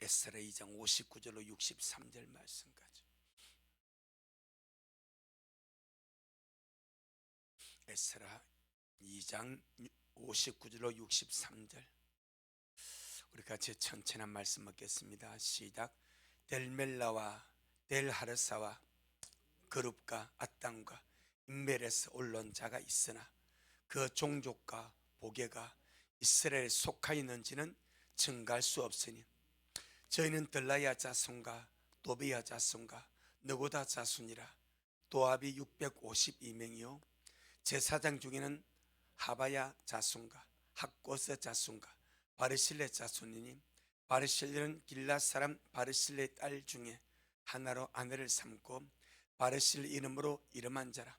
에스라 2장 59절로 63절 말씀까지. 에스라 2장 59절로 63절. 우리 같이 천천한 말씀 먹겠습니다. 시작. 델멜라와 델하르사와 그룹과 아땅과 임멜에서 올라온 자가 있으나 그 종족과 보계가 이스라엘에 속하 있는지는 증가할 수 없으니 저희는 들라야 자손과 도비야 자손과 느고다 자손이라. 도합이 652명이요 제사장 중에는 하바야 자손과 학고스 자손과 바르실레 자손이니 바르실레는 길랏 사람 바르실레의 딸 중에 하나로 아내를 삼고 바르실레 이름으로 이름한 자라.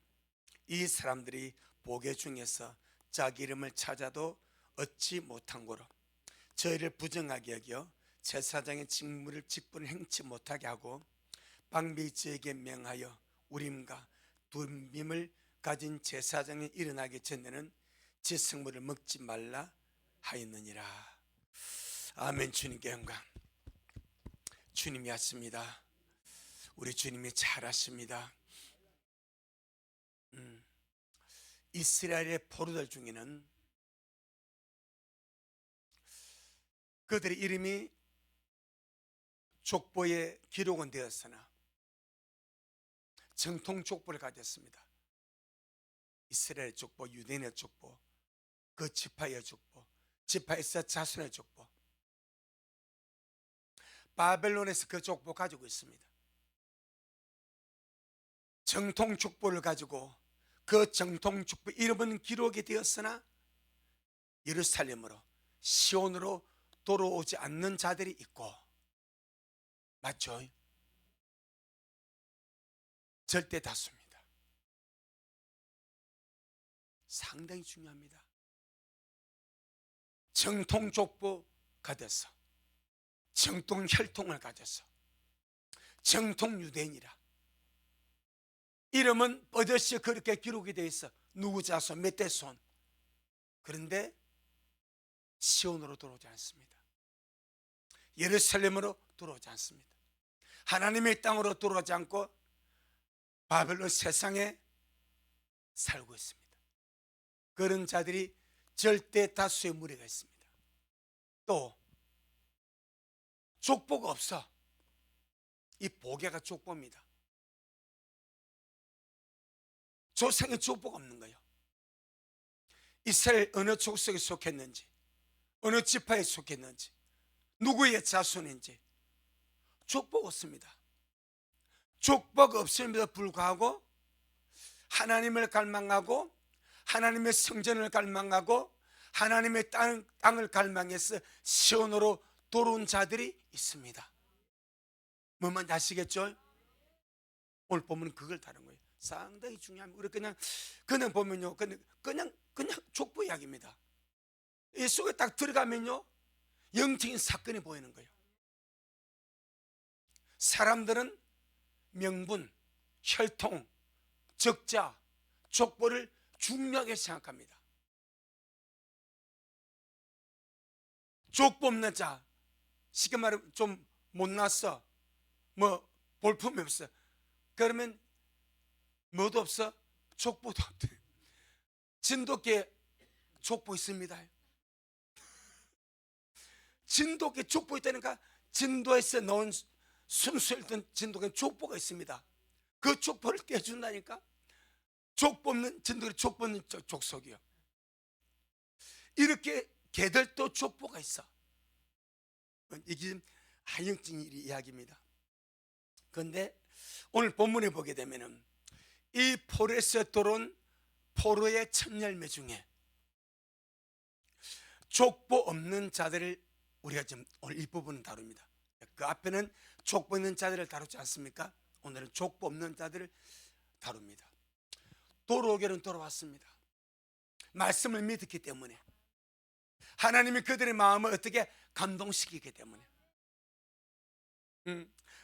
이 사람들이 보계 중에서 자기 이름을 찾아도 얻지 못한 고로 저희를 부정하게 여겨 제사장의 직분을 행치 못하게 하고 방비 저에게 명하여 우림과 둠밈을 가진 제사장이 일어나기 전에는 지성물을 먹지 말라 하였느니라. 아멘. 주님께 영광. 주님이 하십니다. 우리 주님이 잘하십니다. 이스라엘의 포로들 중에는 그들의 이름이 족보에 기록은 되었으나 정통 족보를 가졌습니다. 이스라엘 족보, 유대인의 족보, 그 지파의 족보, 지파에서 자손의 족보, 바벨론에서 그 족보 가지고 있습니다. 정통 족보를 가지고 그 정통 족보 이름은 기록이 되었으나 예루살렘으로 시온으로 돌아오지 않는 자들이 있고, 맞죠? 절대 다수입니다. 상당히 중요합니다. 정통 족보 가져서 정통 혈통을 가져서 정통 유대인이라 이름은 버젓이 그렇게 기록이 되어 있어. 누구 자손 몇 대 손. 그런데 시온으로 돌아오지 않습니다. 예루살렘으로 돌아오지 않습니다. 하나님의 땅으로 돌아오지 않고 바벨론 세상에 살고 있습니다. 그런 자들이 절대 다수의 무리가 있습니다. 또 족보가 없어. 이 보계가 족보입니다. 조상의 족보가 없는 거예요. 이스라엘 어느 족속에 속했는지, 어느 지파에 속했는지, 누구의 자손인지 족보가 없습니다. 족보가 없음에도 불구하고 하나님을 갈망하고 하나님의 성전을 갈망하고 하나님의 땅을 갈망해서 시온으로 돌아온 자들이 있습니다. 뭔 말인지 아시겠죠? 오늘 보면 그걸 다룬 거예요. 상당히 중요합니다. 우리 그냥 보면요, 그냥 족보 이야기입니다. 이 속에 딱 들어가면요, 영적인 사건이 보이는 거예요. 사람들은 명분, 혈통, 적자, 족보를 중요하게 생각합니다. 족보 없는 자, 쉽게 말하면 좀 못났어, 뭐 볼품이 없어, 그러면 뭐도 없어? 족보도 없대. 진돗개 족보 있습니다. 진돗개 족보 있다니까. 진도에서 나온 순수했던 진돗개 족보가 있습니다. 그 족보를 떼준다니까. 족보 없는 진돗개, 족보 없는 족속이요. 이렇게 개들도 족보가 있어. 이게 하영적인 이야기입니다. 그런데 오늘 본문에 보게 되면은 이 포로에서 들어온 포로의 첫 열매 중에 족보 없는 자들을 우리가 지금 오늘 일부분은 다룹니다. 그 앞에는 족보 있는 자들을 다루지 않습니까? 오늘은 족보 없는 자들을 다룹니다. 돌아오기는 돌아왔습니다. 말씀을 믿었기 때문에, 하나님이 그들의 마음을 어떻게 감동시키기 때문에,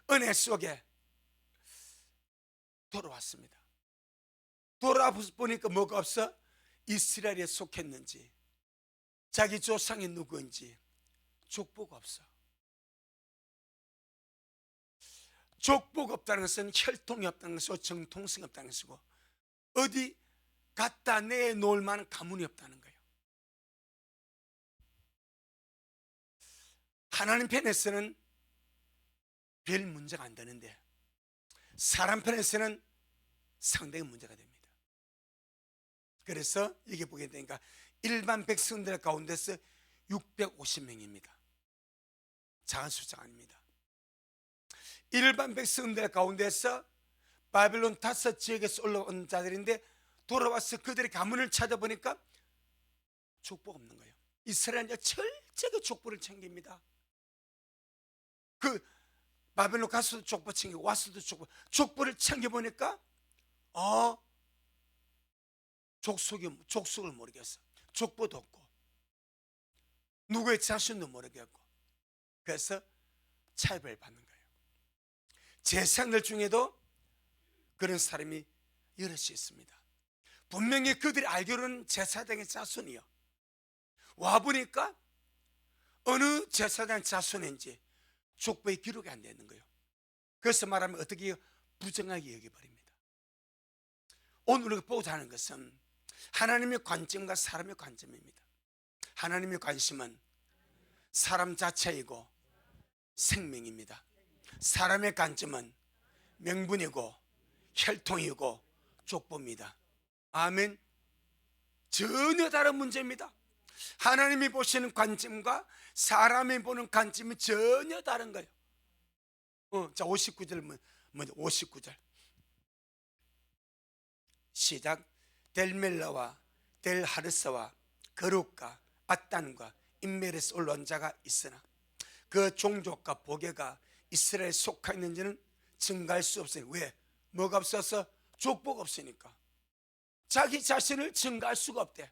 은혜 속에 돌아왔습니다. 돌아보니까 뭐가 없어? 이스라엘에 속했는지, 자기 조상이 누구인지 족보가 없어. 족보가 없다는 것은 혈통이 없다는 것이고 정통성이 없다는 것이고 어디 갖다 내놓을 만한 가문이 없다는 거예요. 하나님 편에서는 별 문제가 안 되는데 사람 편에서는 상당히 문제가 됩니다. 그래서 이게 보게 되니까 일반 백성들 가운데서 650명입니다. 작은 숫자가 아닙니다. 일반 백성들 가운데서 바벨론 5지역에서 올라온 자들인데 돌아와서 그들의 가문을 찾아보니까 족보가 없는 거예요. 이스라엘은 철저하게 족보를 챙깁니다. 그 바벨론 가서도 족보 챙기고 와서도 족보를 챙겨보니까 족속을 모르겠어. 족보도 없고 누구의 자신도 모르겠고 그래서 차별을 받는 거예요. 제사장들 중에도 그런 사람이 여럿이 있습니다. 분명히 그들이 알기로는 제사장의 자손이요. 와보니까 어느 제사장 자손인지 족보에 기록이 안 되는 거예요. 그래서 말하면 어떻게 해요? 부정하게 여겨버립니다. 오늘 우리가 보고자 하는 것은 하나님의 관점과 사람의 관점입니다. 하나님의 관심은 사람 자체이고 생명입니다. 사람의 관점은 명분이고 혈통이고 족보입니다. 아멘. 전혀 다른 문제입니다. 하나님이 보시는 관점과 사람이 보는 관점이 전혀 다른 거예요. 자 59절 59절 시작. 델멜라와 델하르사와 거룩과 아단과 인멜에서 올라온 자가 있으나 그 종족과 보계가 이스라엘에 속하 있는지는 증가할 수 없어요. 왜? 뭐가 없어서? 족보가 없으니까 자기 자신을 증가할 수가 없대.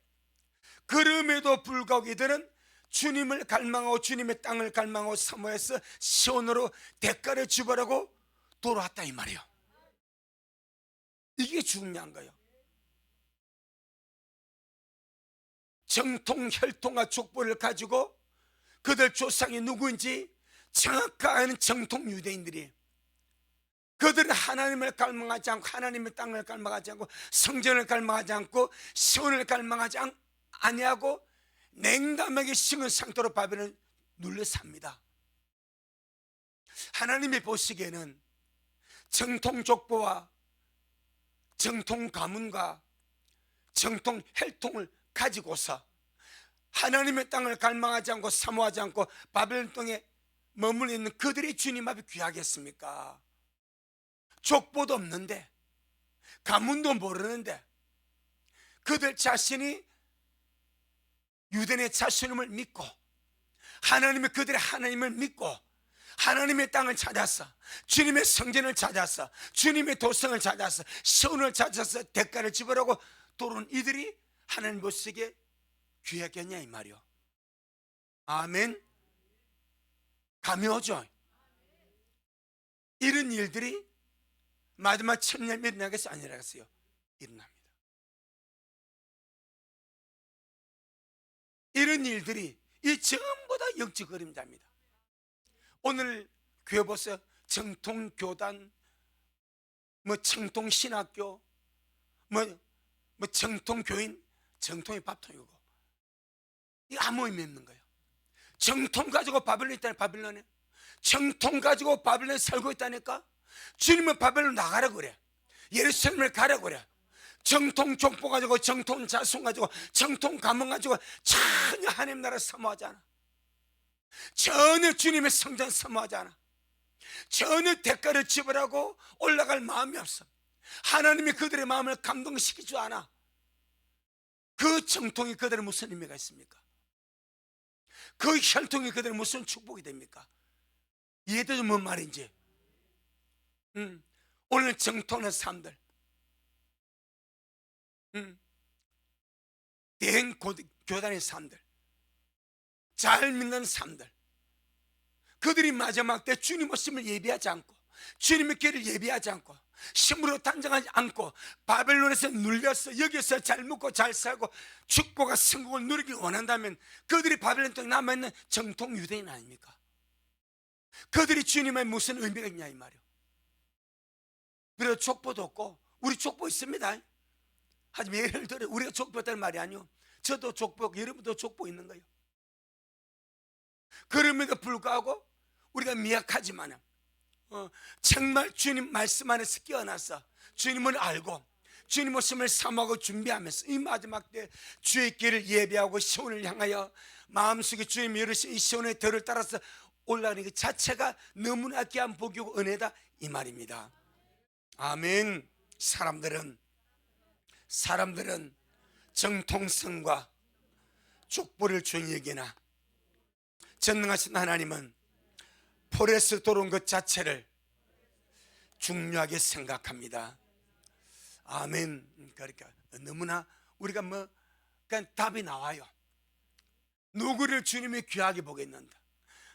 그럼에도 불구하고 이들은 주님을 갈망하고 주님의 땅을 갈망하고 사모해서 시온으로 대가를 지불하고 돌아왔다 이 말이에요. 이게 중요한 거예요. 정통 혈통과 족보를 가지고 그들 조상이 누구인지 정확하게 아는 정통 유대인들이 그들은 하나님을 갈망하지 않고 하나님의 땅을 갈망하지 않고 성전을 갈망하지 않고 시온을 갈망하지 아니하고 냉담하게 식은 상태로 바벨론을 눌러 삽니다. 하나님이 보시기에는 정통 족보와 정통 가문과 정통 혈통을 가지고서 하나님의 땅을 갈망하지 않고 사모하지 않고 바벨론 땅에 머물러 있는 그들이 주님 앞에 귀하겠습니까? 족보도 없는데 가문도 모르는데 그들 자신이 유대인의 자신임을 믿고 하나님의 그들의 하나님을 믿고 하나님의 땅을 찾아서 주님의 성전을 찾아서 주님의 도성을 찾아서 시온을 찾아서 대가를 지불하고 돌아온 이들이 하나님 보시기에 귀하겠냐 이 말이요. 아멘. 감이 오죠. 이런 일들이 마지막 천년 일어나겠어 아니라겠어요? 일어납니다. 이런 일들이 이 전부 다 영적 그림자입니다. 오늘 교회 보세요. 정통 교단, 정통 신학교, 정통 교인, 정통이 밥통이고 이거 아무 의미 없는 거예요. 정통 가지고 바벨론에 있다니 바벨론에 정통 가지고 바벨론에 살고 있다니까. 주님은 바벨론 나가라고 그래. 예루살렘을 가라고 그래. 정통 족보 가지고 정통 자손 가지고 정통 가문 가지고 전혀 하나님 나라 사모하지 않아. 전혀 주님의 성전 사모하지 않아. 전혀 대가를 지불하고 올라갈 마음이 없어. 하나님이 그들의 마음을 감동시키지 않아. 그 정통이 그들의 무슨 의미가 있습니까? 그 혈통이 그들의 무슨 축복이 됩니까? 이해되죠? 뭔 말인지. 오늘 정통의 사람들, 대행 교단의 사람들, 잘 믿는 사람들, 그들이 마지막 때 주님 오심을 예비하지 않고 주님의 길을 예비하지 않고 심으로 단정하지 않고 바벨론에서 눌려서 여기서 잘 먹고 잘 살고 축복과 성공을 누리길 원한다면 그들이 바벨론 땅에 남아있는 정통 유대인 아닙니까? 그들이 주님의 무슨 의미가 있냐 이 말이에요. 비록 족보도 없고, 우리 족보 있습니다. 하지만 예를 들어 우리가 족보였다는 말이 아니요, 저도 족보, 여러분도 족보 있는 거예요. 그럼에도 불구하고 우리가 미약하지만 정말 주님 말씀 안에서 깨어나서 주님을 알고 주님 오심을 사모하고 준비하면서 이 마지막 때 주의 길을 예배하고 시온을 향하여 마음속에 주님이 이르신 이 시온의 덜을 따라서 올라가는 것 자체가 너무나 귀한 복이고 은혜다, 이 말입니다. 아멘. 사람들은 정통성과 족보를 중히 여기나 전능하신 하나님은 포레스 돌아온 것 자체를 중요하게 생각합니다. 아멘. 그러니까 너무나 우리가 그냥 답이 나와요. 누구를 주님이 귀하게 보겠는가?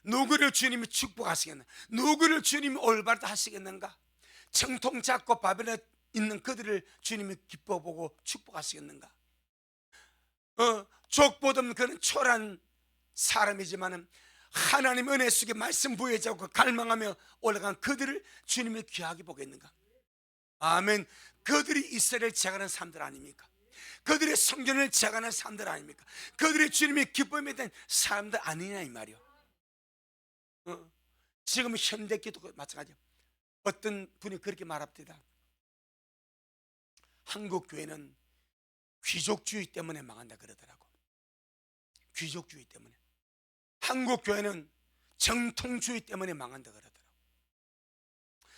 누구를 주님이 축복하시겠는가? 누구를 주님이 올바르다 하시겠는가? 정통 잡고 바벨론에 있는 그들을 주님이 기뻐보고 축복하시겠는가? 족보도 없는 그는 초라한 사람이지만은 하나님 은혜 속에 말씀 부여자고 갈망하며 올라간 그들을 주님이 귀하게 보겠는가? 아멘. 그들이 이스라엘을 제거하는 사람들 아닙니까? 그들의 성전을 제거하는 사람들 아닙니까? 그들의 주님의 기쁨에 대한 사람들 아니냐, 이 말이요. 지금 현대 기독교 마찬가지예요. 어떤 분이 그렇게 말합니다. 한국 교회는 귀족주의 때문에 망한다 그러더라고. 귀족주의 때문에. 한국 교회는 정통주의 때문에 망한다 그러더라고.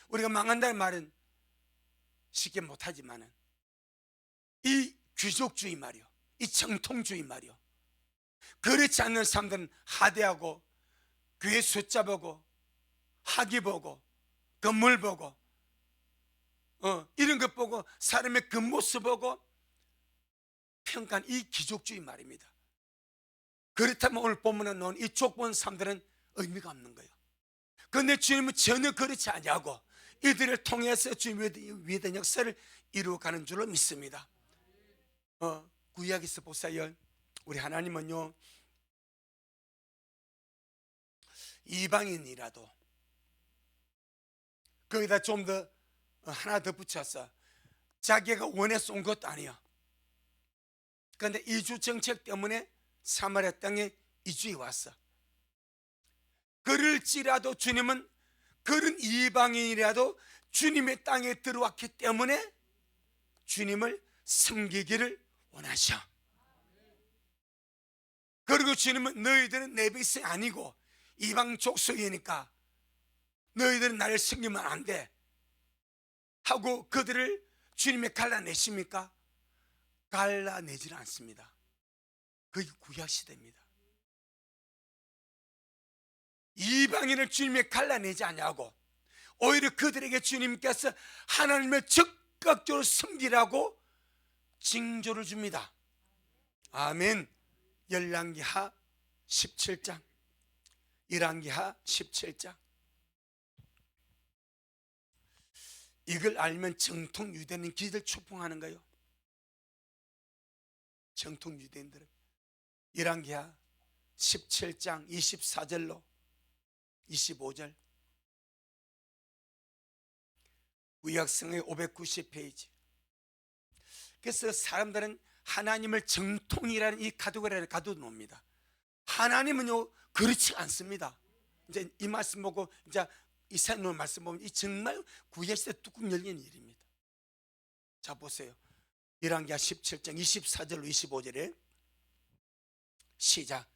우리가 망한다는 말은 쉽게 못하지만은 이 귀족주의 말이요, 이 정통주의 말이요, 그렇지 않는 사람들은 하대하고 교회 숫자 보고 학위 보고 건물 보고 이런 것 보고 사람의 겉모습 보고 평가한 이 귀족주의 말입니다. 그렇다면 오늘 본문에 나온 이 족본 사람들은 의미가 없는 거예요. 그런데 주님은 전혀 그렇지 아니하고 이들을 통해서 주님의 위대한 역사를 이루어가는 줄로 믿습니다. 구약에서 보세요. 우리 하나님은요, 이방인이라도 거기다 좀 더 하나 더 붙여서 자기가 원해서 온 것도 아니야. 그런데 이주 정책 때문에 사마리아 땅에 이주해 왔어. 그럴지라도 주님은 그런 이방인이라도 주님의 땅에 들어왔기 때문에 주님을 섬기기를 원하셔. 그리고 주님은 너희들은 내 백성이 아니고 이방 족속이니까 너희들은 나를 섬기면 안 돼 하고 그들을 주님이 갈라내십니까? 갈라내지는 않습니다. 그게 구약시대입니다. 이방인을 주님이 갈라내지 않냐고 오히려 그들에게 주님께서 하나님을 적극적으로 섬기라고 징조를 줍니다. 아멘. 열왕기하 17장, 열왕기하 17장. 이걸 알면 정통 유대인 기들 추풍하는 거예요. 정통 유대인들은 열왕기하 17장 24절로 25절, 구약성의 590페이지. 그래서 사람들은 하나님을 정통이라는 이 카테고리를 가둬놓습니다. 하나님은요 그렇지 않습니다. 이제 이 말씀 보고 이제 이사야의 말씀 보면 이 정말 구약시대 뚜껑 열린 일입니다. 자 보세요. 열왕기하 17장 24절로 25절에 시작.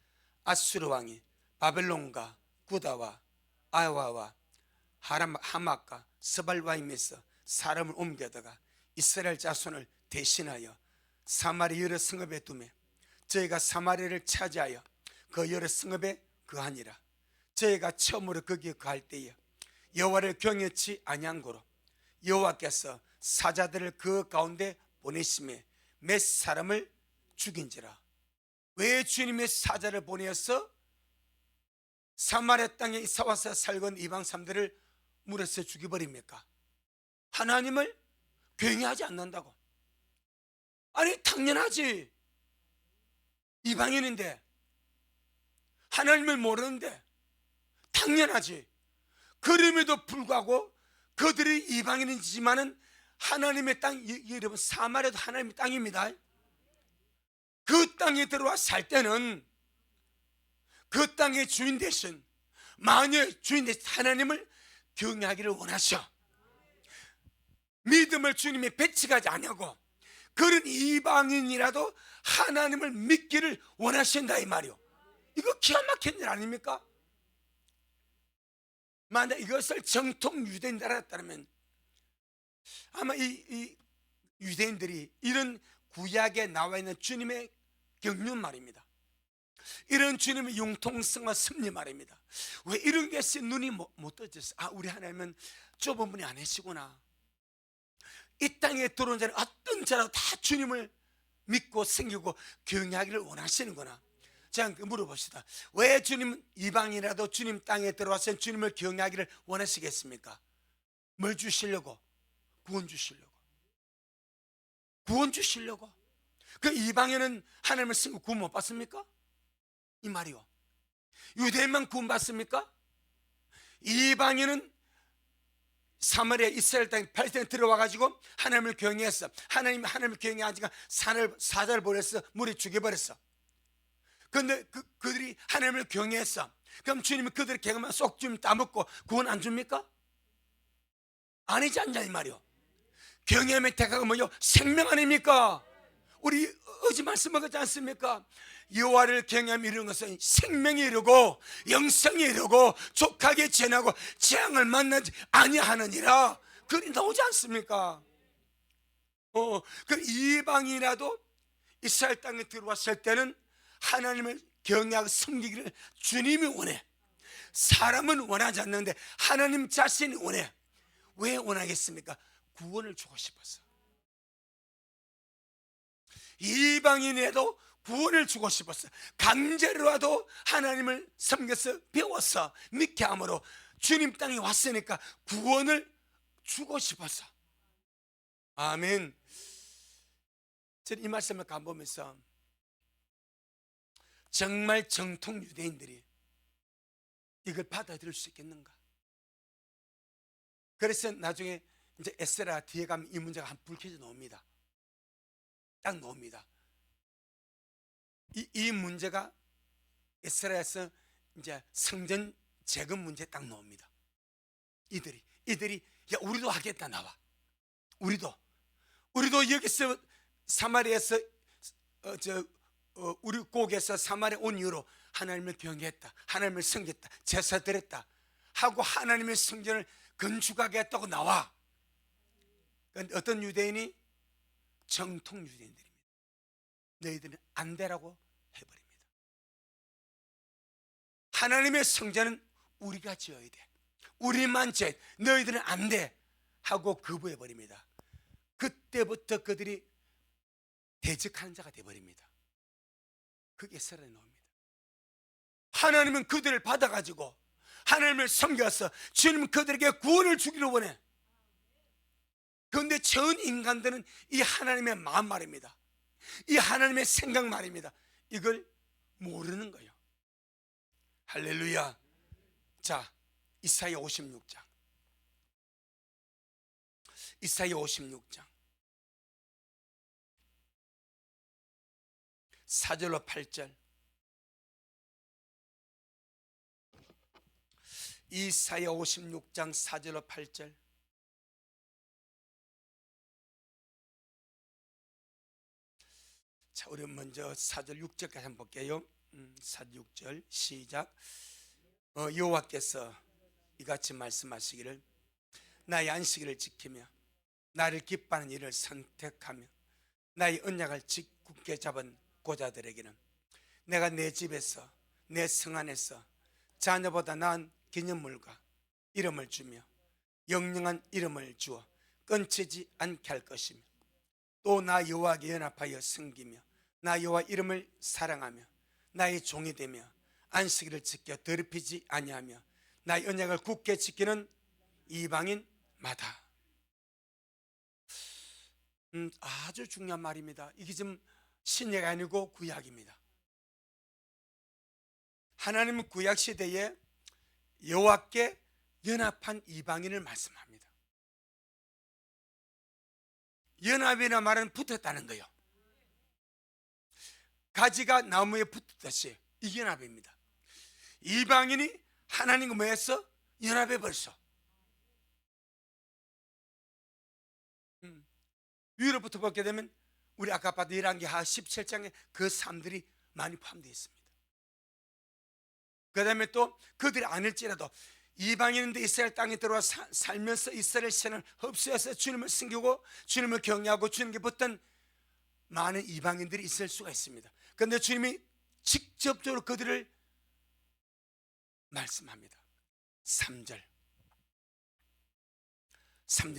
아수르 왕이 바벨론과 구다와 아와와 하맛과 스발와임에서 사람을 옮겨다가 이스라엘 자손을 대신하여 사마리 여러 성읍에 두매 저희가 사마리를 차지하여 그 여러 성읍에 거하니라. 저희가 처음으로 거기에 거할 때에 여호와를 경외치 아니한 고로 여호와께서 사자들을 그 가운데 보내심에 몇 사람을 죽인지라. 왜 주님의 사자를 보내어서 사마리아 땅에 이사와서 살건 이방 사람들을 물에서 죽여버립니까? 하나님을 경외하지 않는다고. 아니 당연하지. 이방인인데 하나님을 모르는데 당연하지. 그럼에도 불구하고 그들이 이방인이지만은 하나님의 땅, 여러분 사마리아도 하나님의 땅입니다. 그 땅에 들어와 살 때는 그 땅의 주인 대신, 만유의 주인 대신 하나님을 경외하기를 원하셔. 믿음을 주님의 배치하지 아니하고 그런 이방인이라도 하나님을 믿기를 원하신다 이 말이요. 이거 기가 막힌 일 아닙니까? 만약 이것을 정통 유대인들 알았다면 아마 이 유대인들이 이런 구약에 나와 있는 주님의 경륜 말입니다. 이런 주님의 융통성과 섭리 말입니다. 왜 이런 것이 눈이 못 떠졌어? 아, 우리 하나님은 좁은 분이 아니시구나. 이 땅에 들어온 자는 어떤 자라도 다 주님을 믿고 섬기고 경외하기를 원하시는구나. 자, 물어봅시다. 왜 주님 이방이라도 주님 땅에 들어와서 주님을 경외하기를 원하시겠습니까? 뭘 주시려고? 구원 주시려고. 구원 주시려고. 그 이방인은 하나님을 섬기고 구원 못 받습니까? 이 말이요. 유대인만 구원 받습니까? 이방인은 사마리아 이스라엘 땅에 팔estina 들어와 가지고 하나님을 경외했어. 하나님을 경외하지가 사자를 보냈어. 물에 죽여버렸어. 그런데 그들이 하나님을 경외했어. 그럼 주님이 그들의 경험만 쏙 좀 따먹고 구원 안 줍니까? 아니지 않냐 이 말이요. 경외함의 대가가 뭐요? 생명 아닙니까? 우리 어제 말씀하지 않습니까? 여호와를 경외하며 이루는 것은 생명이 이루고 영생이 이루고 족하게 지나고 재앙을 만나지 아니하느니라. 그리 나오지 않습니까? 그 이방이라도 이스라엘 땅에 들어왔을 때는 하나님을 경외하고 섬기기를 주님이 원해. 사람은 원하지 않는데 하나님 자신이 원해. 왜 원하겠습니까? 구원을 주고 싶어서. 이방인에도 구원을 주고 싶었어. 강제로라도 하나님을 섬겨서 배웠어. 믿게 함으로 주님 땅에 왔으니까 구원을 주고 싶었어. 아멘. 저는 이 말씀을 가보면서 정말 정통 유대인들이 이걸 받아들일 수 있겠는가? 그래서 나중에 이제 에스라 뒤에 가면 이 문제가 한 불켜져 나옵니다. 딱 나옵니다. 이 문제가 에스라에서 이제 성전 재건 문제 딱 나옵니다. 이들이 야 우리도 하겠다 나와. 우리도 여기서 사마리아에서 우리 고국에서 사마리아 온 이후로 하나님을 경외했다, 하나님을 섬겼다, 제사 드렸다 하고 하나님의 성전을 건축하게 했다고 나와. 그런데 어떤 유대인이 정통 유대인들입니다. 너희들은 안 되라고 해버립니다. 하나님의 성전은 우리가 지어야 돼. 우리만 지어야 돼. 너희들은 안 돼 하고 거부해버립니다. 그때부터 그들이 대적하는 자가 되어버립니다. 그게 에스라에 나옵니다. 하나님은 그들을 받아가지고 하나님을 섬겨서 주님은 그들에게 구원을 주기를 원해. 그런데 전 인간들은 이 하나님의 마음 말입니다. 이 하나님의 생각 말입니다. 이걸 모르는 거예요. 할렐루야. 자, 이사야 56장. 이사야 56장 4절로 8절. 이사야 56장 4절로 8절. 자, 우리 먼저 4절 6절까지 한번 볼게요. 4절 6절 시작. 여호와께서 이같이 말씀하시기를 나의 안식일을 지키며 나를 기뻐하는 일을 선택하며 나의 언약을 굳게 잡은 고자들에게는 내가 내 집에서 내 성 안에서 자녀보다 나은 기념물과 이름을 주며 영영한 이름을 주어 끊치지 않게 할 것이며 또 나 여호와께 연합하여 섬기며 나 여호와 이름을 사랑하며 나의 종이 되며 안식일을 지켜 더럽히지 아니하며 나의 언약을 굳게 지키는 이방인마다. 아주 중요한 말입니다. 이게 지금 신약이 아니고 구약입니다. 하나님은 구약 시대에 여호와께 연합한 이방인을 말씀합니다. 연합이나 말은 붙었다는 거예요. 가지가 나무에 붙듯이 이 연합입니다. 이방인이 하나님과 뭐 했어? 연합해 벌써. 위로부터 보게 되면 우리 아까 봤던 열왕기하 17장에 그 삶들이 많이 포함되어 있습니다. 그 다음에 또 그들이 아닐지라도 이방인인데 이스라엘 땅에 들어와 살면서 이스라엘 신을 흡수해서 주님을 섬기고 주님을 경외하고 주님께 붙던 많은 이방인들이 있을 수가 있습니다. 그런데 주님이 직접적으로 그들을 말씀합니다. 3절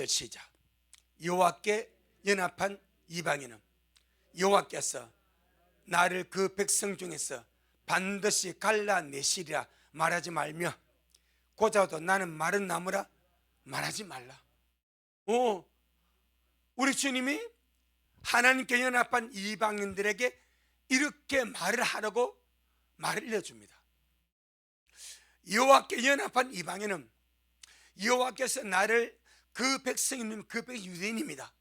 시작. 여호와께 연합한 이방인은 여호와께서 나를 그 백성 중에서 반드시 갈라내시리라 말하지 말며 고자도 나는 마른 나무라 말하지 말라. 우리 주님이 하나님께 연합한 이방인들에게 이렇게 말을 하라고 말을 일러줍니다. 여호와께 연합한 이방인은 여호와께서 나를 그 백성이면 그 백성 유대인입니다.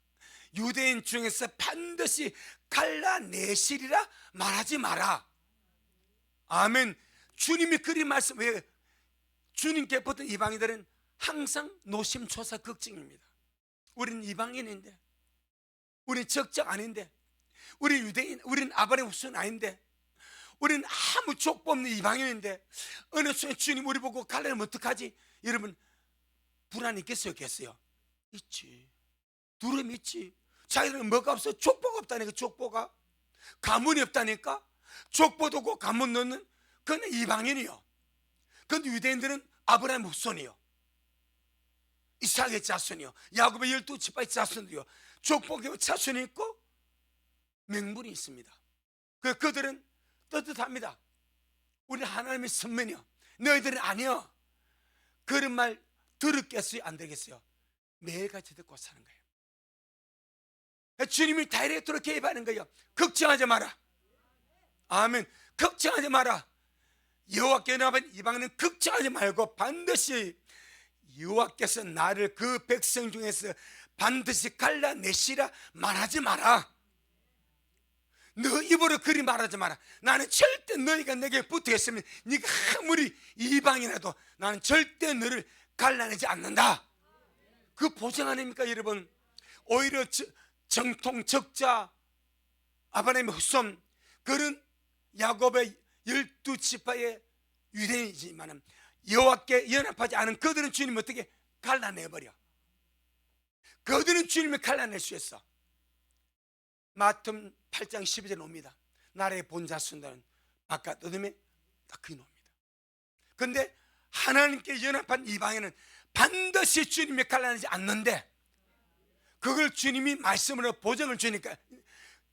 유대인 중에서 반드시 갈라내시리라 말하지 마라. 아멘. 주님이 그리 말씀. 왜? 주님께 붙은 이방인들은 항상 노심초사 걱정입니다. 우리는 이방인인데, 우리는 적적 아닌데, 우리 유대인, 우리는 아브라함 후손 아닌데, 우리는 아무 족보 없는 이방인인데 어느 순간 주님 우리 보고 갈라내면 어떡하지? 여러분 불안 있겠어요? 없겠어요? 있지. 두려움 있지. 자기들은 뭐가 없어? 족보가 없다니까. 족보가 가문이 없다니까. 족보도 없고 가문 넣는 그건 이방인이요. 그런데 유대인들은 아브라함 후손이요, 이삭의 자손이요, 야곱의 12지파의 자손이요, 족보의 자손이 있고 명분이 있습니다. 그들은 떳떳합니다. 우리 하나님의 선면이요, 너희들은 아니요. 그런 말 들었겠어요? 안 되겠어요? 매일같이 듣고 사는 거예요. 주님이 다이렉트로 개입하는 거예요. 걱정하지 마라. 아멘. 걱정하지 마라. 여호와께 연합한 이방인은 걱정하지 말고 반드시 여호와께서 나를 그 백성 중에서 반드시 갈라내시라 말하지 마라. 너 입으로 그리 말하지 마라. 나는 절대 너희가 내게 붙어 있으면 네가 아무리 이방이라도 나는 절대 너를 갈라내지 않는다. 그 보장 아닙니까 여러분? 오히려 정통 적자 아브라함의 후손, 그런 야곱의 12지파의 유대인이지만 여호와께 연합하지 않은 그들은 주님 어떻게 갈라내버려. 그들은 주님을 갈라낼 수 있어. 마태 8장 12절에 옵니다. 나라의 본자손들은 바깥 어둠에 딱 그게 옵니다. 그런데 하나님께 연합한 이방인은 반드시 주님이 갈라내지 않는데, 그걸 주님이 말씀으로 보증을 주니까,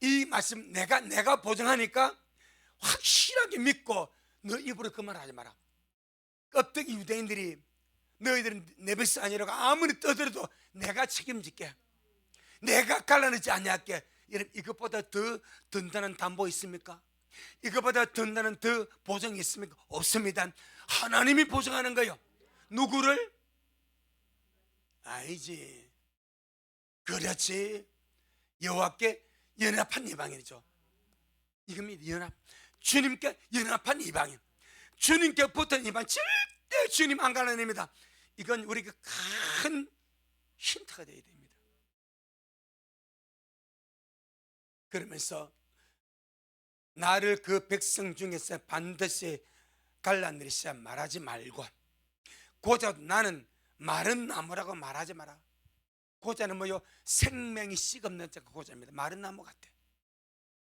이 말씀 내가 보증하니까 확실하게 믿고 너 입으로 그 말 하지 마라. 껍데기 유대인들이 너희들은 내 백성 아니라고 아무리 떠들어도 내가 책임질게, 내가 갈라내지 아니할게. 여러분, 이것보다 더 든든한 담보 있습니까? 이것보다 든든한 더 보증이 있습니까? 없습니다. 하나님이 보증하는 거예요. 누구를? 아니지. 그렇지. 여호와께 연합한 이방인이죠. 이겁니다. 연합. 주님께 연합한 이방인, 주님께 붙은 이방인 절대 주님 안 갈라냅니다. 이건 우리가 큰 힌트가 되어야 됩니다. 그러면서 나를 그 백성 중에서 반드시 갈라내리시라 말하지 말고, 고자도 나는 마른 나무라고 말하지 마라. 고자는 뭐요? 생명이 씨 없는 자가 고자입니다. 마른 나무 같아.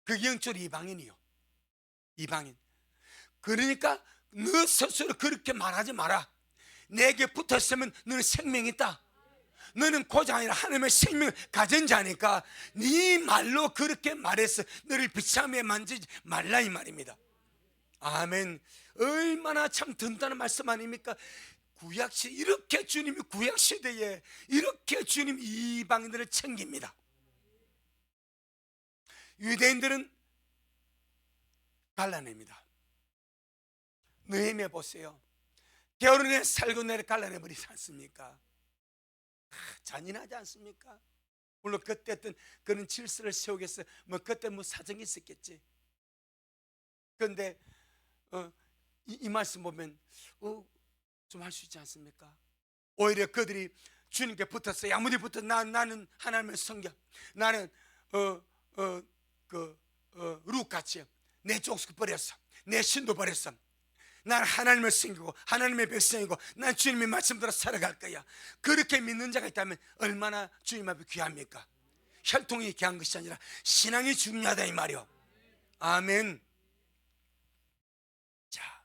그 영적 이방인이요, 이방인. 그러니까 너 스스로 그렇게 말하지 마라. 내게 붙었으면 너는 생명이 있다. 너는 고자 아니라 하나님의 생명을 가진 자니까 네 말로 그렇게 말해서 너를 비참하게 만지지 말라, 이 말입니다. 아멘. 얼마나 참 든든한 말씀 아닙니까? 구약시 이렇게 주님이 구약시대에 이렇게 주님 이방인들을 챙깁니다. 유대인들은 갈라냅니다. 느헤미야 보세요. 겨울에 살고 내려 갈라내버리지 않습니까? 잔인하지 않습니까? 물론 그때 어떤 그런 질서를 세우기 위해서 뭐 그때 뭐 사정이 있었겠지. 그런데 이 말씀 보면 좀 할 수 있지 않습니까? 오히려 그들이 주님께 붙었어요. 아무리 붙어 나는 하나님을 섬겨. 나는 룩같이 내 족속 버렸어. 내 신도 버렸어. 난 하나님을 섬기고 하나님의 백성이고 난 주님의 말씀대로 살아갈 거야. 그렇게 믿는 자가 있다면 얼마나 주님 앞에 귀합니까? 혈통이 귀한 것이 아니라 신앙이 중요하다 이 말이요. 아멘. 자,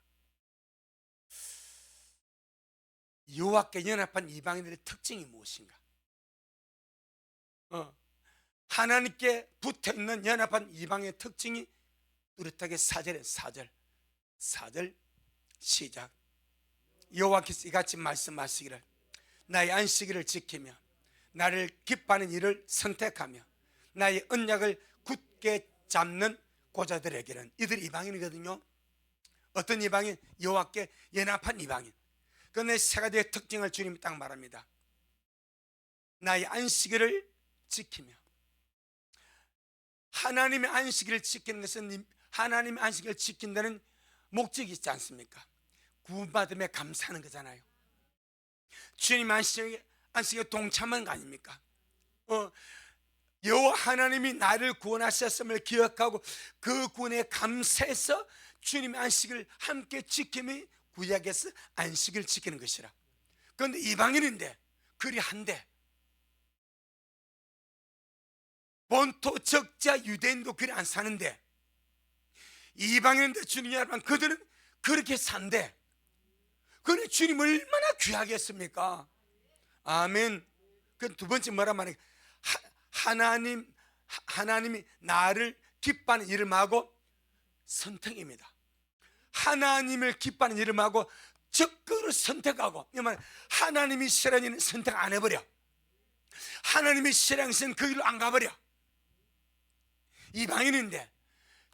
여호와께 연합한 이방인들의 특징이 무엇인가? 하나님께 붙어있는 연합한 이방인의 특징이 뚜렷하게 4절 시작. 여호와께서 이같이 말씀하시기를 나의 안식일을 지키며 나를 기뻐하는 일을 선택하며 나의 언약을 굳게 잡는 고자들에게는, 이들이 이방인이거든요. 어떤 이방인? 여호와께 연합한 이방인. 그런데 세 가지의 특징을 주님이 딱 말합니다. 나의 안식일을 지키며. 하나님의 안식일을 지키는 것은 하나님의 안식일을 지킨다는 목적이 있지 않습니까? 구원받음에 감사하는 거잖아요. 주님 안식에 동참한 거 아닙니까? 여호와 하나님이 나를 구원하셨음을 기억하고 그 구원에 감사해서 주님의 안식을 함께 지킴이 구약에서 안식을 지키는 것이라. 그런데 이방인인데 그리 한데, 본토 적자 유대인도 그리 안 사는데, 이방인인데 주님 여러분 그들은 그렇게 산대. 그런데 주님 얼마나 귀하겠습니까? 아멘. 그 두 번째 뭐라 말해? 하나님이 나를 기뻐하는 이름하고 선택입니다. 하나님을 기뻐하는 이름하고 적극을 선택하고, 이 말 하나님이 싫어하는 일은 선택 안 해버려. 하나님이 싫어하는 것은 그 길로 안 가버려. 이방인인데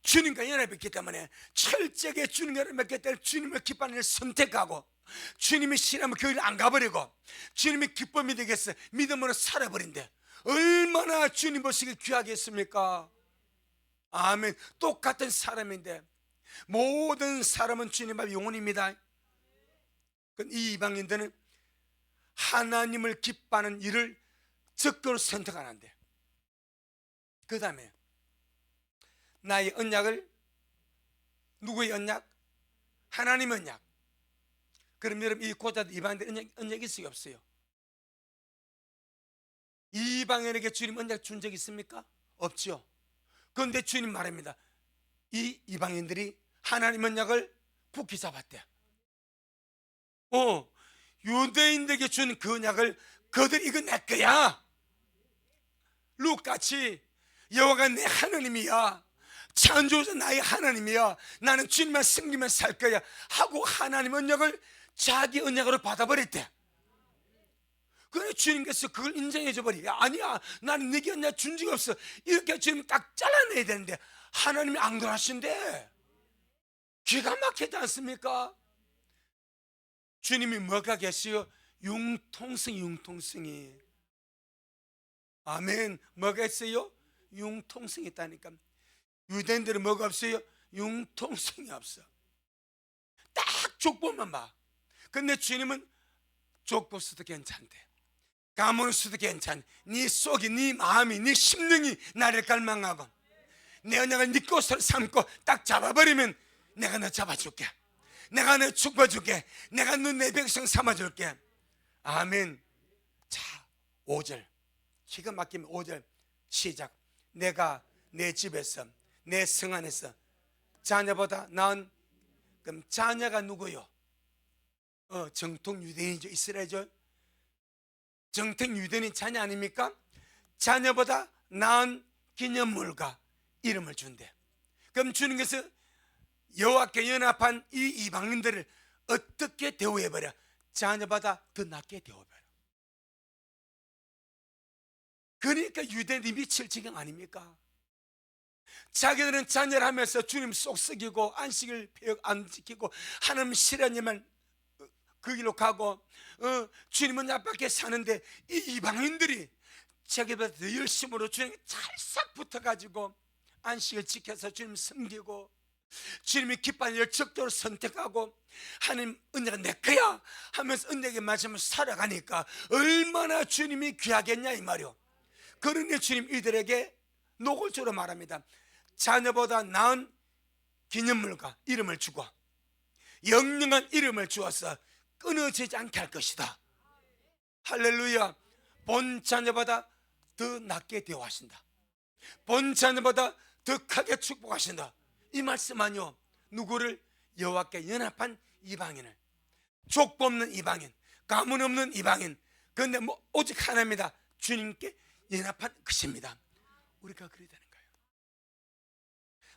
주님과 연합했기 때문에 철저하게 주님과 연합했기 때문에 주님을 기뻐하는 일을 선택하고, 주님이 싫어하면 그 길을 안 가버리고 주님의 기쁨이 되겠어 믿음으로 살아버린대. 얼마나 주님 보시기 귀하겠습니까? 아멘. 똑같은 사람인데 모든 사람은 주님 앞에 영혼입니다. 이 이방인들은 하나님을 기뻐하는 일을 적극적으로 선택 안 한대. 그 다음에 나의 언약을, 누구의 언약? 하나님의 언약. 그럼 여러분 이 고자들 이방인들 언약이 있어요 없어요? 이방인에게 주님 언약 준 적 있습니까? 없죠. 그런데 주님 말합니다. 이 이방인들이 하나님 언약을 굳게 잡았대. 유대인들에게 준 그 언약을 그들 이거 내 거야. 룩같이 여호와가 내 하나님이야. 창조자 나의 하나님이야. 나는 주님만 섬기면 살 거야 하고 하나님 언약을 자기 언약으로 받아버렸대. 그래 주님께서 그걸 인정해 줘버리. 아니야, 나는 네게 언약 준 적이 없어. 이렇게 주님 딱 잘라내야 되는데 하나님이 안 그러신대. 기가 막히지 않습니까? 주님이 뭐가 계시요? 융통성이. 아멘. 뭐가 있어요? 융통성이 있다니까. 유대인들은 뭐가 없어요? 융통성이 없어. 딱 족보만 봐. 근데 주님은 족보 수도 괜찮대. 가문 수도 괜찮. 네 속이, 네 마음이, 네 심령이 나를 갈망하고 내 언약을 네 것으로 삼고 딱 잡아버리면 내가 너 잡아줄게. 내가 너 축복줄게. 내가 너 내 백성 삼아줄게. 아멘. 자, 5절 기가 막히면 5절 시작. 내가 내 집에서 내 성 안에서 자녀보다 나은. 그럼 자녀가 누구요? 정통 유대인이죠. 이스라엘죠. 정통 유대인이 자녀 아닙니까? 자녀보다 나은 기념물과 이름을 준대. 그럼 주님께서 여호와께 연합한 이 이방인들을 어떻게 대우해버려? 자녀보다 더 낫게 대우해버려. 그러니까 유대인이 미칠 지경 아닙니까? 자기들은 자녀를 하면서 주님 쏙썩이고 안식을 안 지키고 하나님 싫어하냐면 그 길로 가고 주님은 앞밖에 사는데 이 이방인들이 자기보다 더 열심으로 주님께 찰싹 붙어가지고 안식을 지켜서 주님 섬기고 주님이 기뻐하는 일 적극적으로 선택하고 하나님 은혜가 내 거야 하면서 은혜의 말씀을 살아가니까 얼마나 주님이 귀하겠냐 이 말이요. 그러니 주님 이들에게 노골적으로 말합니다. 자녀보다 나은 기념물과 이름을 주고 영영한 이름을 주어서 끊어지지 않게 할 것이다. 할렐루야. 본 자녀보다 더 낫게 대우하신다. 본 자녀보다 더 크게 축복하신다. 이 말씀은요, 누구를? 여호와께 연합한 이방인을, 족보 없는 이방인, 가문 없는 이방인, 그런데 뭐 오직 하나입니다. 주님께 연합한 것입니다. 우리가 그래야 되는 거예요.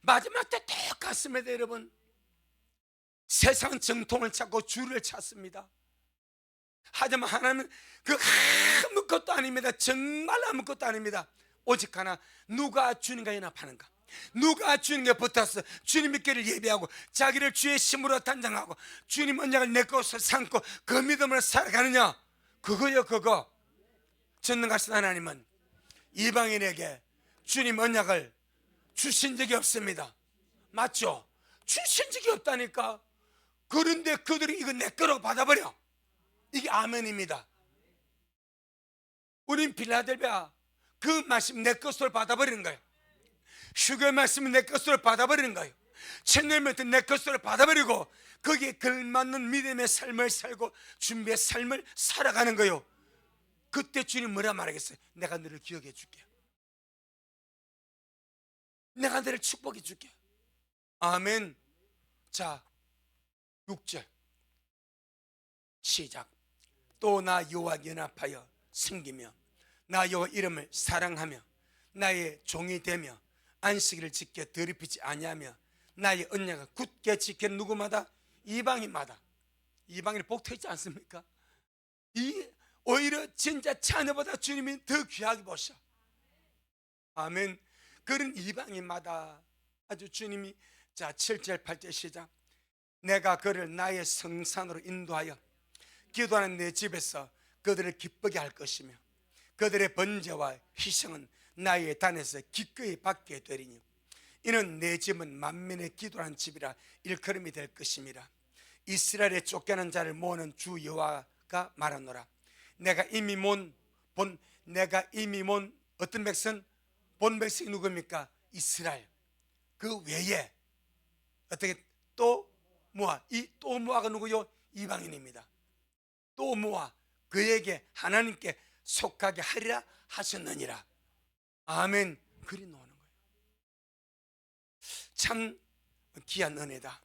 마지막 때 똑같습니다. 여러분, 세상 정통을 찾고 주를 찾습니다. 하지만 하나님은 그 아무것도 아닙니다. 정말 아무것도 아닙니다. 오직 하나, 누가 주님과 연합하는가, 누가 주님께 붙어서 주님의 길을 예배하고 자기를 주의 심으로 단장하고 주님 언약을 내 것을 삼고 그 믿음을 살아가느냐, 그거요. 그거. 전능하신 하나님은 이방인에게 주님 언약을 주신 적이 없습니다. 맞죠? 주신 적이 없다니까. 그런데 그들이 이거 내 거라고 받아버려. 이게 아멘입니다. 우린 빌라델비아 그 말씀 내 것으로 받아버리는 거예요. 휴게 말씀은 내 것으로 받아버리는 거예요. 천년부터 내 것으로 받아버리고 거기에 걸맞는 믿음의 삶을 살고 준비의 삶을 살아가는 거예요. 그때 주님 뭐라 말하겠어요? 내가 너를 기억해 줄게. 내가 너를 축복해 줄게. 아멘. 자, 6절 시작. 또 나 여호와 연합하여 섬기며 나 여호와 이름을 사랑하며 나의 종이 되며 안식일을 지켜 더럽히지 아니하며 나의 언약을 굳게 지키는 누구마다, 이방인마다. 이방인이 복되어 있지 않습니까? 오히려 진짜 자녀보다 주님이 더 귀하게 보셔. 아멘. 그런 이방인마다 아주 주님이, 자 7절 8절 시작. 내가 그를 나의 성산으로 인도하여 기도하는 내 집에서 그들을 기쁘게 할 것이며 그들의 번제와 희생은 나의 단에서 기꺼이 받게 되리니 이는 내 집은 만민의 기도하는 집이라 일컬음이 될 것임이라. 이스라엘에 쫓겨난 자를 모으는 주 여호와가 말하노라. 내가 이미 모은 어떤 백성? 본 백성이 누굽니까? 이스라엘. 그 외에 어떻게 또 모아, 이 또 모아가 누구요? 이방인입니다. 또 모아 그에게 하나님께 속하게 하리라 하셨느니라. 아멘. 그리 노는 거예요. 참 귀한 은혜다.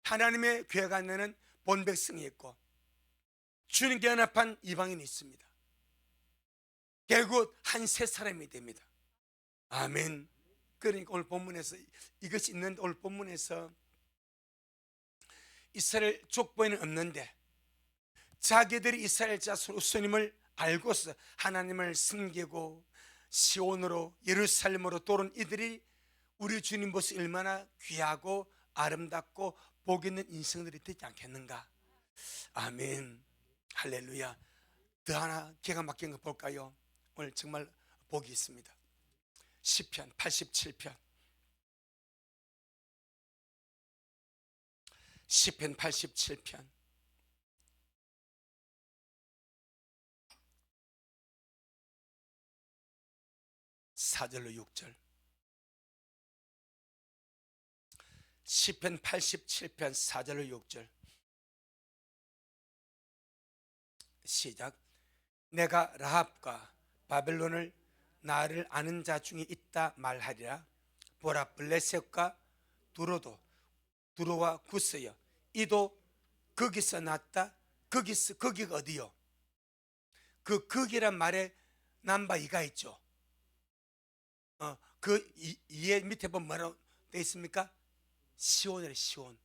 하나님의 교회가 있는 본 백성이 있고 주님께 연합한 이방인이 있습니다. 결국 한 세 사람이 됩니다. 아멘. 그러니까 오늘 본문에서 이것이 있는데, 오늘 본문에서 이스라엘 족보에는 없는데 자기들이 이스라엘 자손 후손임을 알고서 하나님을 섬기고 시온으로 예루살렘으로 돌아온 이들이 우리 주님 모습이 얼마나 귀하고 아름답고 복 있는 인생들이 되지 않겠는가. 아멘. 할렐루야. 더 하나 기가 막힌 거 볼까요? 오늘 정말 복이 있습니다. 시편 87편. 시편 87편 4절로 6절. 시편 87편 4절로 6절 시작. 내가 라합과 바벨론을 나를 아는 자 중에 있다 말하리라. 보라, 블레셋과 두로와 구스여, 이도 거기서 났다. 거기가 어디요? 그 거기란 말에 남바 이가 있죠. 그 이에 밑에 보면 뭐라고 되어 있습니까? 시온이래. 시온.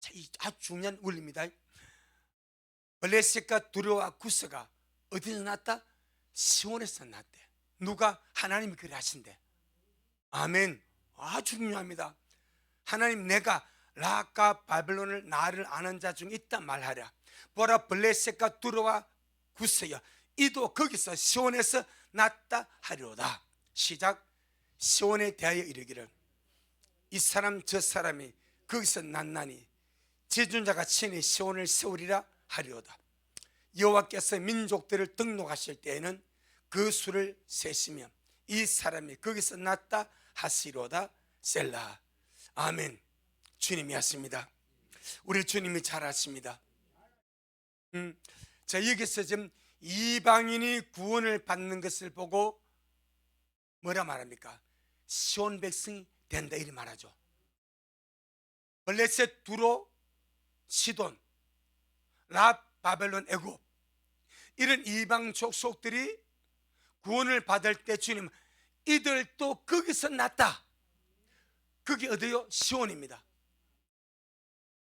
자, 이 아주 중요한 원리입니다. 블레셋과 두로와 구스가 어디서 났다? 시온에서 났대. 누가? 하나님이 그래 하신대. 아멘. 아주 중요합니다. 하나님, 내가 라합과 바벨론을 나를 아는 자 중에 있다 말하랴. 보라, 블레셋과 두로와 구스여, 이도 거기서 시온에서 났다 하리로다. 시작. 시온에 대하여 이르기를 이 사람 저 사람이 거기서 났나니 지존자가 친히 시온을 세우리라 하리로다. 여호와께서 민족들을 등록하실 때에는 그 수를 세시며 이 사람이 거기서 났다 하시로다. 셀라. 아멘. 주님이 하십니다. 우리 주님이 잘 하십니다. 자, 여기서 지금 이방인이 구원을 받는 것을 보고 뭐라 말합니까? 시온 백성이 된다 이리 말하죠. 블레셋, 두로, 시돈, 랍, 바벨론, 애굽 이런 이방 족속들이 구원을 받을 때 주님 이들도 거기서 났다. 그게 어디요? 시온입니다.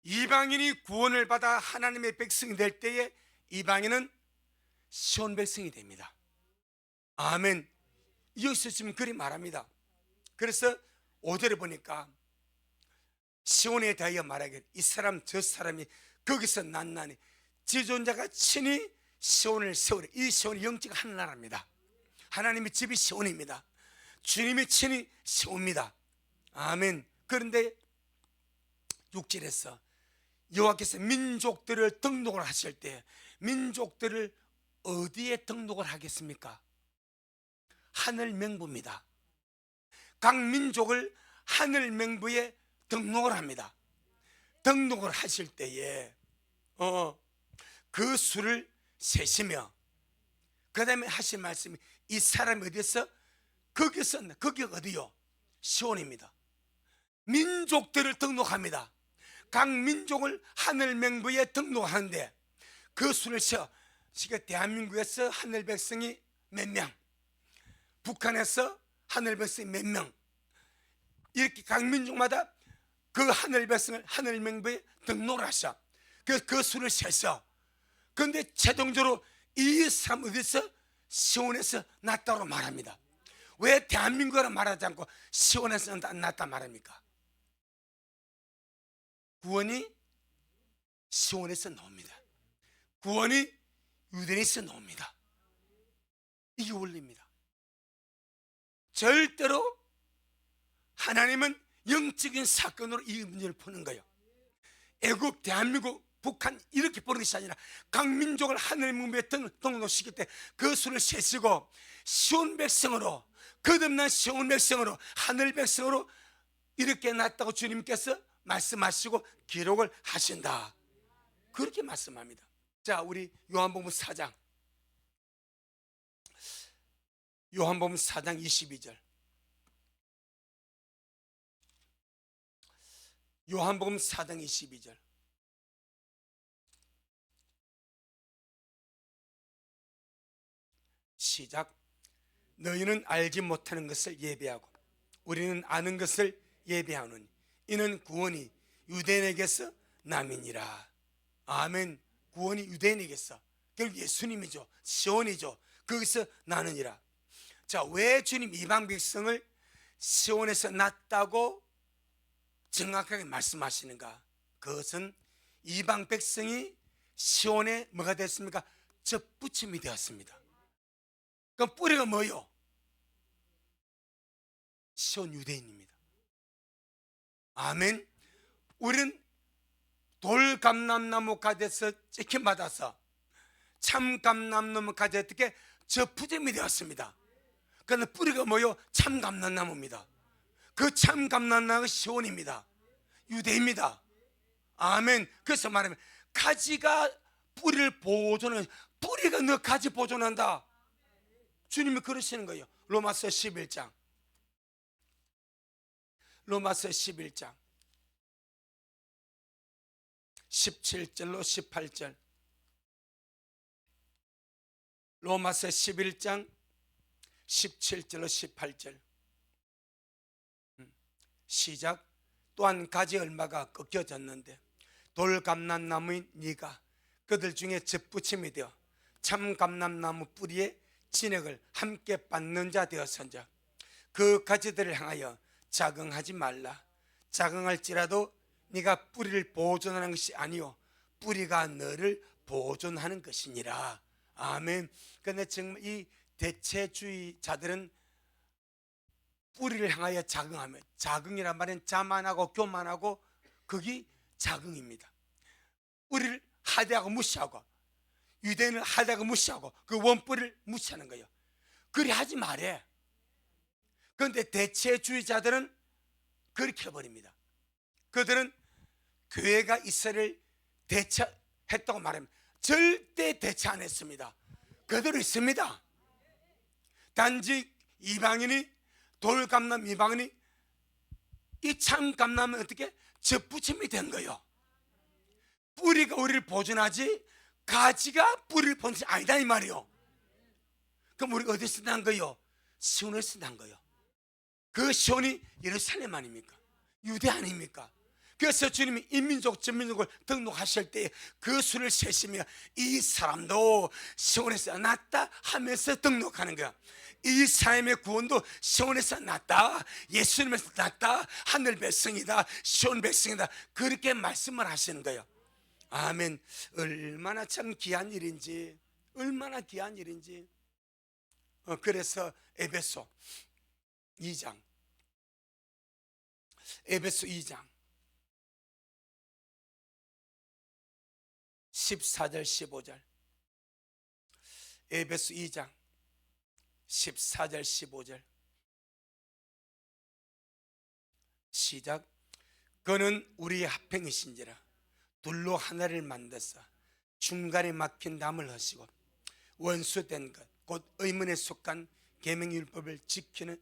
이방인이 구원을 받아 하나님의 백성이 될 때에 이방인은 시온 백성이 됩니다. 아멘. 여기서 지금 그리 말합니다. 그래서 5절에 보니까 시온에 대하여 말하기를 이 사람 저 사람이 거기서 났나니 지존자가 친히 시온을 세우리. 이 시온이 영적 하나나라입니다. 하나님의 집이 시온입니다. 주님이 친히 세웁니다. 아멘. 그런데 6절에서 여호와께서 민족들을 등록을 하실 때 민족들을 어디에 등록을 하겠습니까? 하늘 명부입니다. 각 민족을 하늘 명부에 등록을 합니다. 등록을 하실 때에 그 수를 세시며 그 다음에 하신 말씀이 이 사람이 어디서 거기서 거기가 어디요? 시온입니다. 민족들을 등록합니다. 각 민족을 하늘 명부에 등록하는데 그 수를 세어 대한민국에서 하늘 백성이 몇 명, 북한에서 하늘 백성이 몇 명, 이렇게 각 민족마다 그 하늘 백성을 하늘 명부에 등록을 하셔. 그 수를 세서 그런데 최종적으로 이 사람 어디서? 시온에서 났다고 말합니다. 왜 대한민국으로 말하지 않고 시온에서 났다 말합니까? 구원이 시온에서 나옵니다. 구원이 유대인에서 나옵니다. 이게 원리입니다. 절대로 하나님은 영적인 사건으로 이 문제를 푸는 거예요. 애굽, 대한민국, 북한 이렇게 보는 것이 아니라 각 민족을 하늘 문부에 등록시킬 때 그 수를 세시고 시온 백성으로 거듭난 시온 백성으로 하늘 백성으로 이렇게 났다고 주님께서 말씀하시고 기록을 하신다. 그렇게 말씀합니다. 자, 우리 요한복음 4장 요한복음 4장 22절 요한복음 4장 22절 시작. 너희는 알지 못하는 것을 예배하고 우리는 아는 것을 예배하노니 이는 구원이 유대인에게서 남이니라. 아멘. 구원이 유대인에게서 결국 예수님이죠. 시온이죠. 거기서 나느니라. 자, 왜 주님 이방 백성을 시온에서 났다고 정확하게 말씀하시는가? 그것은 이방 백성이 시온에 뭐가 됐습니까? 접붙임이 되었습니다. 그럼 뿌리가 뭐요? 시온 유대인입니다. 아멘. 우리는 돌감람나무 가지에서 찍힘받아서 참감람나무 가지에 어떻게 접붙임이 되었습니다. 그런데 뿌리가 뭐요? 참감람나무입니다. 그 참감람나무가 시온입니다. 유대입니다. 아멘. 그래서 말하면 가지가 뿌리를 보존하는, 뿌리가 너 가지 보존한다. 주님이 그러시는 거예요. 로마서 11장 로마서 11장 17절로 18절 로마서 11장 17절로 18절 시작. 또한 가지 얼마가 꺾여졌는데 돌감람나무인 네가 그들 중에 접붙임이 되어 참감람나무 뿌리에 진액을 함께 받는 자 되었은즉 그 가지들을 향하여 자긍하지 말라. 자긍할지라도 네가 뿌리를 보존하는 것이 아니요 뿌리가 너를 보존하는 것이니라. 아멘. 그런데 정말 이 대체주의자들은 뿌리를 향하여 자긍하며, 자긍이란 말은 자만하고 교만하고 그게 자긍입니다. 뿌리를 하대하고 무시하고, 유대인을 하대하고 무시하고 그 원뿌리를 무시하는 거예요. 그리 하지 말해. 그런데 대체주의자들은 그렇게 해버립니다. 그들은 교회가 이스라엘을 대체했다고 말하면 절대 대체 안 했습니다. 그대로 있습니다. 단지 이방인이, 돌감람 이방인이 이 참 감람은 어떻게 접붙임이 된 거예요. 뿌리가 우리를 보존하지 가지가 뿌리를 보존하지 아니다 이 말이요. 그럼 우리가 어디서 난 거예요? 시온에서 난 거예요. 그 시온이 예루살렘 아닙니까? 유대 아닙니까? 그래서 주님이 인민족 전민족을 등록하실 때 그 수를 세시며 이 사람도 시온에서 났다 하면서 등록하는 거야. 이 사람의 구원도 시온에서 났다, 예수님에서 났다, 하늘 백성이다, 시온 백성이다, 그렇게 말씀을 하시는 거예요. 아멘. 얼마나 참 귀한 일인지, 얼마나 귀한 일인지. 그래서 에베소 2장 14절 15절, 에베소 2장 14절 15절 시작. 그는 우리의 합행이신지라 둘로 하나를 만드사 중간에 막힌 담을 하시고 원수된 것 곧 의문에 속한 계명율법을 지키는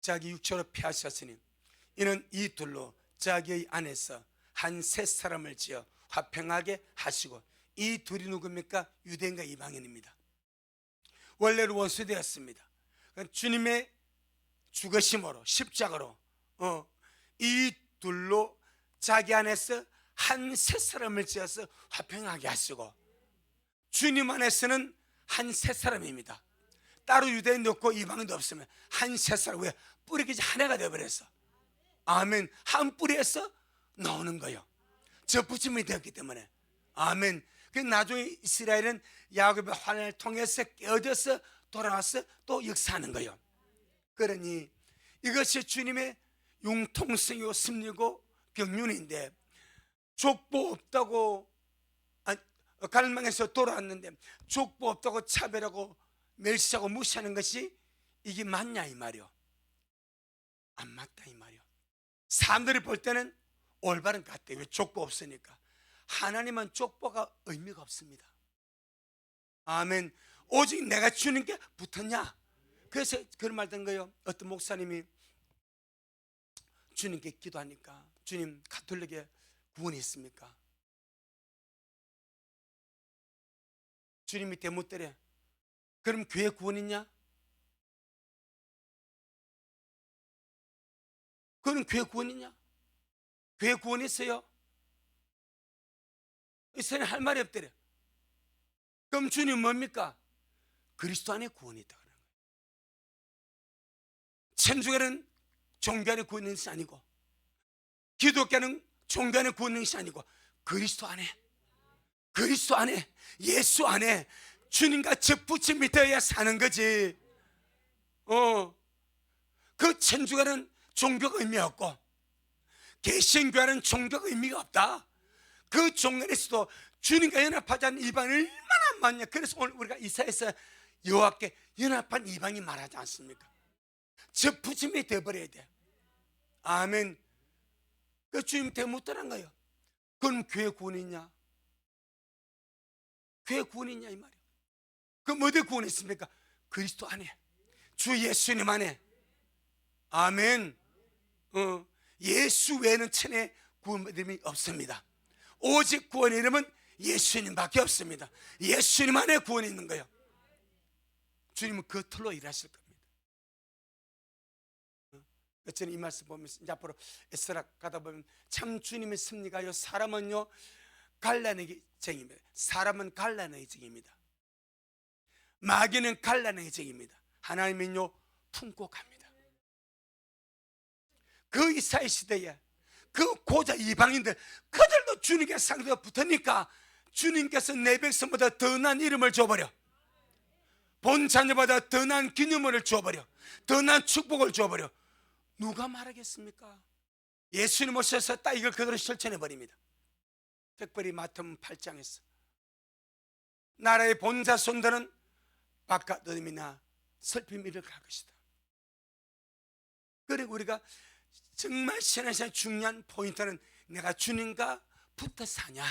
자기 육체로 피하셨으니 이는 이 둘로 자기의 안에서 한 새 사람을 지어 화평하게 하시고, 이 둘이 누굽니까? 유대인과 이방인입니다. 원래는 원수되었습니다. 주님의 죽으심으로, 십자가로 이 둘로 자기 안에서 한 새 사람을 지어서 화평하게 하시고, 주님 안에서는 한 새 사람입니다. 따로 유대인도 없고 이방인도 없으면 한 새 사람. 왜? 뿌리가 하나가 되어버렸어. 아멘. 한 뿌리에서 나오는 거예요. 접붙임이 되었기 때문에. 아멘. 그 나중에 이스라엘은 야곱의 환난을 통해서 깨어져서 돌아와서 또 역사하는 거예요. 그러니 이것이 주님의 융통성이고 섭리고 경륜인데, 족보 없다고 갈망해서 돌아왔는데 족보 없다고 차별하고 멸시하고 무시하는 것이 이게 맞냐 이 말이요. 안 맞다 이 말이요. 사람들이 볼 때는 올바른 것 같아요. 왜? 족보 없으니까. 하나님은 족보가 의미가 없습니다. 아멘. 오직 내가 주님께 붙었냐. 그래서 그런 말 된 거예요. 어떤 목사님이 주님께 기도하니까, 주님 가톨릭에 구원이 있습니까? 주님 밑에 묻더래. 그럼 교회 구원 있냐? 그럼 교회 구원 있냐? 교회 구원 있어요? 있으니 할 말이 없더래. 그럼 주님 뭡니까? 그리스도 안에 구원이 있다 그러는 거예요. 천주교는 종교 안에 구원 있는 것이 아니고, 기독교는 종교 안에 구원 있는 것이 아니고, 그리스도 안에, 그리스도 안에, 예수 안에 주님과 접붙임이 되어야 사는 거지. 그 천주교는 종교가 의미 없고 개신교는 종교가 의미가 없다. 그 종교에서도 주님과 연합하지 않는 이방이 얼마나 많냐. 그래서 오늘 우리가 이사야에서 여호와께 연합한 이방이 말하지 않습니까? 접붙임이 되어버려야 돼. 아멘. 그 주님 대묻더란 거예요. 그럼 교회 구원이냐? 교회 구원이냐 이 말이에요. 그럼 어디 구원했습니까? 그리스도 안에, 주 예수님 안에. 아멘. 예수 외에는 천에 구원 이름이 없습니다. 오직 구원의 이름은 예수님밖에 없습니다. 예수님 안에 구원이 있는 거예요. 주님은 그 틀로 일하실 겁니다. 저는 이 말씀 보면서 이제 앞으로 에스라 가다 보면 참 주님의 섭리가요, 사람은요 갈라내기 쟁입니다. 사람은 갈라내기 쟁입니다. 마귀는 갈라내기 쟁입니다. 하나님은요 품고 갑니다. 그 이사야 시대에 그 고자 이방인들, 그들도 주님께 상대가 붙으니까 주님께서 내 백성보다 더 나은 이름을 줘버려. 본 자녀보다 더 나은 기념물을 줘버려. 더 나은 축복을 줘버려. 누가 말하겠습니까? 예수님 오셔서 딱 이걸 그대로 실천해 버립니다. 특별히 마태복음 8장에서 나라의 본자 손들은 바깥 어둠이나 슬픔 이를 갈 것이다. 그리고 우리가 정말 신앙에서 중요한 포인트는 내가 주님과 붙어 사냐.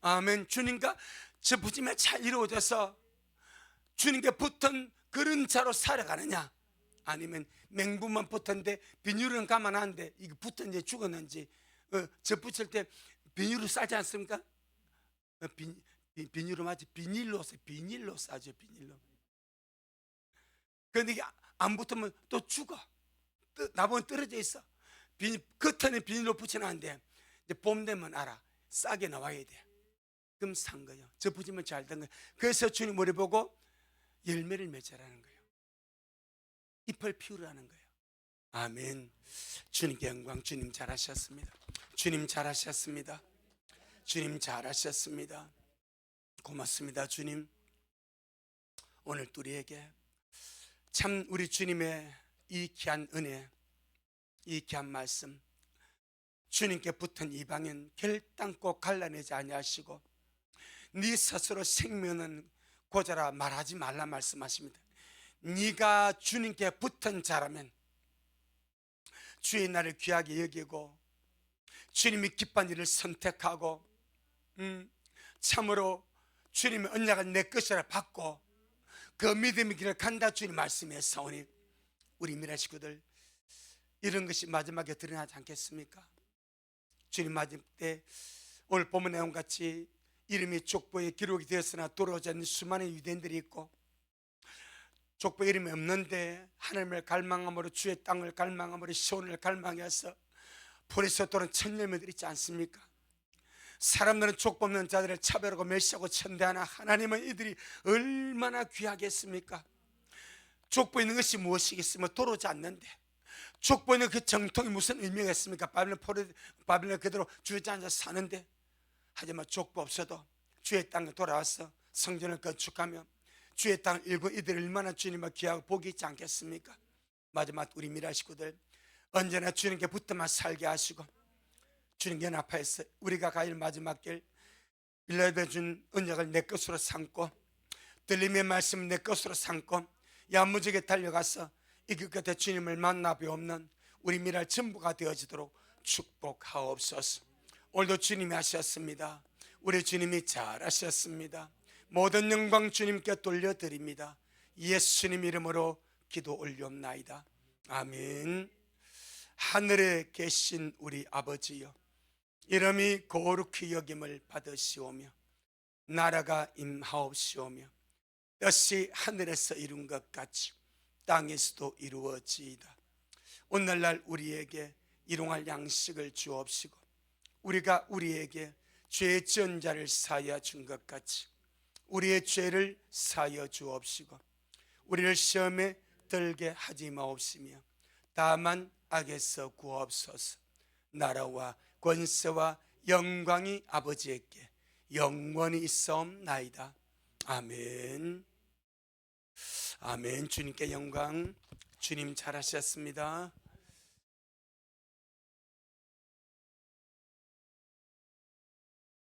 아멘. 주님과 저 부짐에 잘 이루어져서 주님께 붙은 그런 자로 살아가느냐, 아니면 맹부만 붙었는데 비닐은 가만한데 이게 붙었는지 죽었는지, 저 붙일 때 비닐로 싸지 않습니까? 비닐로 맞지? 비닐로 싸죠. 비닐로. 그런데 이게 안 붙으면 또 죽어. 나보면 떨어져 있어. 겉에는 비닐로 붙여놨는데 이제 봄 되면 알아. 싸게 나와야 돼. 그럼 산 거예요. 저 붙이면 잘 된 거예요. 그래서 주님 우리 보고 열매를 맺으라는 거예요. 잎을 피우라는 거예요. 아멘. 주님께 영광. 주님 잘하셨습니다. 주님 잘하셨습니다. 주님 잘하셨습니다. 고맙습니다. 주님, 오늘 우리에게 참 우리 주님의 이 귀한 은혜, 이 귀한 말씀, 주님께 붙은 이방인 결단코 갈라내지 아니하시고 네 스스로 생명은 고자라 말하지 말라 말씀하십니다. 네가 주님께 붙은 자라면 주의 날을 귀하게 여기고 주님이 기뻐한 일을 선택하고 참으로 주님의 언약을 내 것이라 받고 그 믿음의 길을 간다 주님 말씀했사오니 우리 미라 식구들 이런 것이 마지막에 드러나지 않겠습니까? 주님 마지막 때 오늘 본문 내용같이 이름이 족보에 기록이 되었으나 돌아오지 않는 수많은 유대인들이 있고 족보에 이름이 없는데 하나님을 갈망함으로 주의 땅을 갈망함으로 시온을 갈망해서 불에서 도는 천열매들 있지 않습니까? 사람들은 족보 없는 자들을 차별하고 멸시하고 천대하나 하나님은 이들이 얼마나 귀하겠습니까? 족보 있는 것이 무엇이겠으며 돌아오지 않는데 족보 있는 그 정통이 무슨 의미가 있습니까? 바빌론 그대로 주의 앉아 사는데, 하지만 족보 없어도 주의 땅에 돌아와서 성전을 건축하며 주의 땅을 일구 이들 얼마나 주님을 귀하고 복이 있지 않겠습니까? 마지막 우리 미라 식구들 언제나 주님께 붙어만 살게 하시고 주님 연합하여서 우리가 가야 마지막 길 빌라에 준 언약을 내 것으로 삼고 들림의 말씀을 내 것으로 삼고 야무지게 달려가서 이 길 끝에 주님을 만나 뵈옵는 우리 미랄 전부가 되어지도록 축복하옵소서. 오늘도 주님이 하셨습니다. 우리 주님이 잘하셨습니다. 모든 영광 주님께 돌려드립니다. 예수님 이름으로 기도 올리옵나이다. 아멘. 하늘에 계신 우리 아버지여, 이름이 거룩히 여김을 받으시오며 나라가 임하옵시오며 뜻이 하늘에서 이룬 것 같이 땅에서도 이루어지이다. 오늘날 우리에게 일용할 양식을 주옵시고 우리가 우리에게 죄 지은 자를 사하여 준 것 같이 우리의 죄를 사하여 주옵시고 우리를 시험에 들게 하지 마옵시며 다만 악에서 구하옵소서. 나라와 권세와 영광이 아버지에게 영원히 있사옵나이다. 아멘. 아멘. 주님께 영광. 주님 잘하셨습니다.